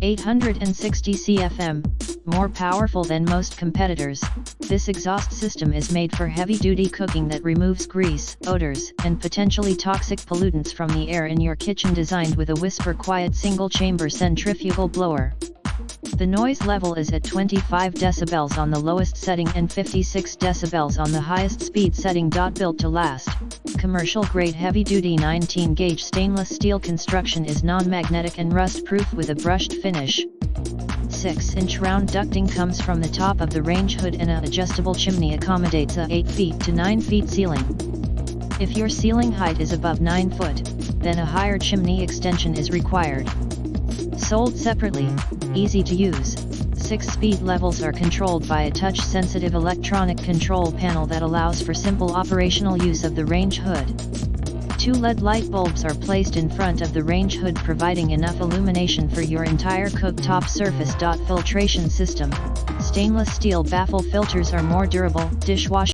860 CFM, more powerful than most competitors. This exhaust system is made for heavy-duty cooking that removes grease, odors, and potentially toxic pollutants from the air in your kitchen, designed with a whisper-quiet single-chamber centrifugal blower. The noise level is at 25 decibels on the lowest setting and 56 decibels on the highest speed setting. Built to last, commercial-grade heavy-duty 19-gauge stainless steel construction is non-magnetic and rust-proof with a brushed finish. 6-inch round ducting comes from the top of the range hood, and an adjustable chimney accommodates a 8 feet to 9 feet ceiling. If your ceiling height is above 9 foot, then a higher chimney extension is required. Sold separately, easy to use, 6 speed levels are controlled by a touch-sensitive electronic control panel that allows for simple operational use of the range hood. 2 LED light bulbs are placed in front of the range hood, providing enough illumination for your entire cooktop surface. Filtration system: stainless steel Baffle filters are more durable. Dishwasher